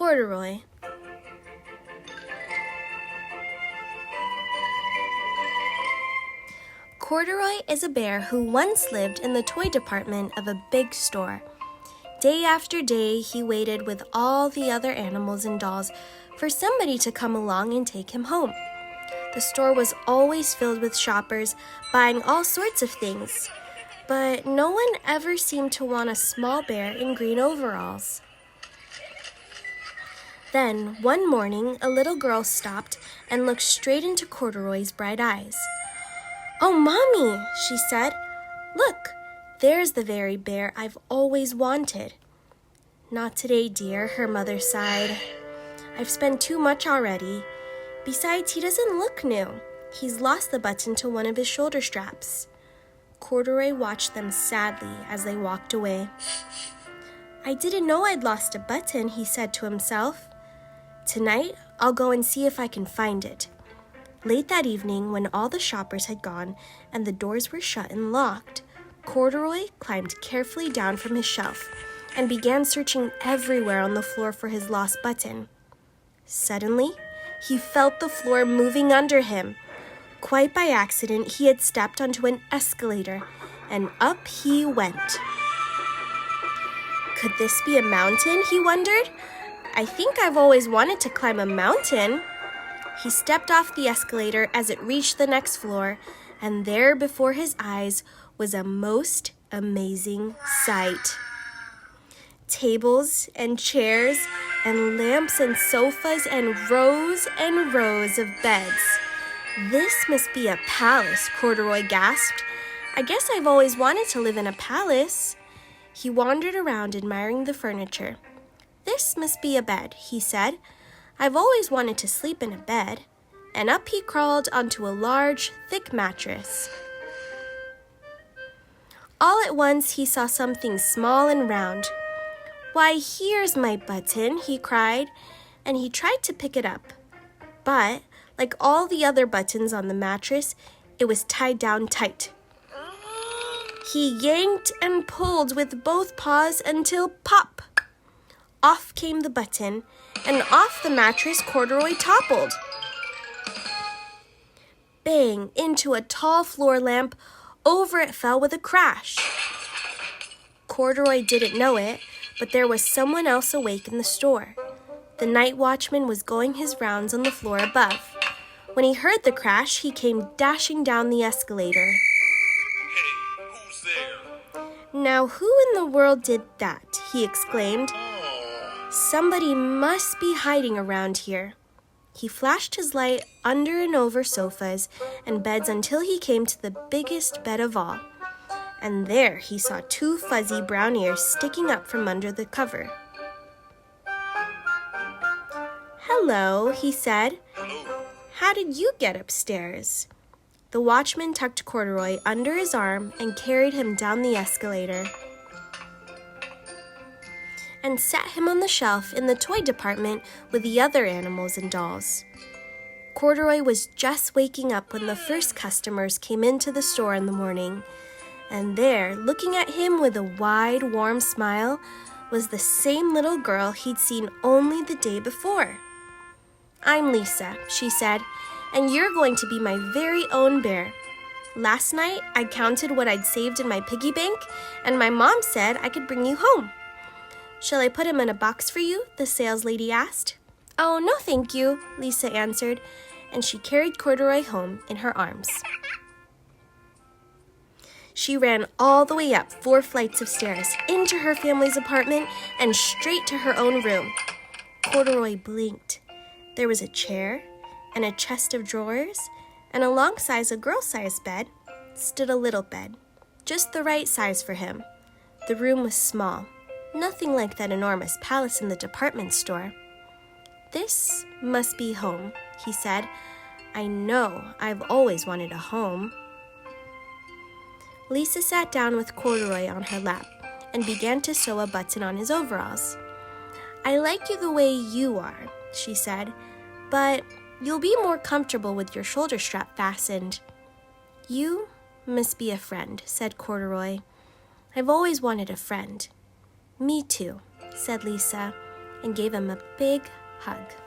Corduroy. Corduroy is a bear who once lived in the toy department of a big store. Day after day, he waited with all the other animals and dolls for somebody to come along and take him home. The store was always filled with shoppers buying all sorts of things, but no one ever seemed to want a small bear in green overalls. Then, one morning, a little girl stopped and looked straight into Corduroy's bright eyes. "Oh, Mommy," she said, "look, there's the very bear I've always wanted." "Not today, dear," her mother sighed. "I've spent too much already. Besides, he doesn't look new. He's lost the button to one of his shoulder straps." Corduroy watched them sadly as they walked away. "I didn't know I'd lost a button," he said to himself. "Tonight, I'll go and see if I can find it." Late that evening, when all the shoppers had gone and the doors were shut and locked, Corduroy climbed carefully down from his shelf and began searching everywhere on the floor for his lost button. Suddenly, he felt the floor moving under him. Quite by accident, he had stepped onto an escalator, and up he went. Could this be a mountain, he wondered? I think I've always wanted to climb a mountain. He stepped off the escalator as it reached the next floor, and there before his eyes was a most amazing sight. Tables and chairs and lamps and sofas and rows of beds. "This must be a palace," Corduroy gasped. "I guess I've always wanted to live in a palace." He wandered around admiring the furniture. "This must be a bed," he said. "I've always wanted to sleep in a bed." And up he crawled onto a large, thick mattress. All at once he saw something small and round. "Why, here's my button," he cried, and he tried to pick it up. But, like all the other buttons on the mattress, it was tied down tight. He yanked and pulled with both paws until pop! Off came the button, and off the mattress Corduroy toppled. Bang! Into a tall floor lamp. Over it fell with a crash. Corduroy didn't know it, but there was someone else awake in the store. The night watchman was going his rounds on the floor above. When he heard the crash, he came dashing down the escalator. "Hey, who's there?" "Now, who in the world did that?" he exclaimed. "Somebody must be hiding around here." He flashed his light under and over sofas and beds until he came to the biggest bed of all. And there he saw two fuzzy brown ears sticking up from under the cover. "Hello," he said. "How did you get upstairs?" The watchman tucked Corduroy under his arm and carried him down the escalator and sat him on the shelf in the toy department with the other animals and dolls. Corduroy was just waking up when the first customers came into the store in the morning, and there, looking at him with a wide, warm smile, was the same little girl he'd seen only the day before. "I'm Lisa," she said, "and you're going to be my very own bear. Last night, I counted what I'd saved in my piggy bank, and my mom said I could bring you home." "Shall I put him in a box for you?" the sales lady asked. "Oh, no, thank you," Lisa answered, and she carried Corduroy home in her arms. She ran all the way up 4 flights of stairs, into her family's apartment, and straight to her own room. Corduroy blinked. There was a chair and a chest of drawers, and alongside a girl-sized bed stood a little bed, just the right size for him. The room was small. Nothing like that enormous palace in the department store. "This must be home," he said. "I know I've always wanted a home." Lisa sat down with Corduroy on her lap and began to sew a button on his overalls. "I like you the way you are," she said, "but you'll be more comfortable with your shoulder strap fastened." "You must be a friend," said Corduroy. "I've always wanted a friend." "Me too," said Lisa. and gave him a big hug.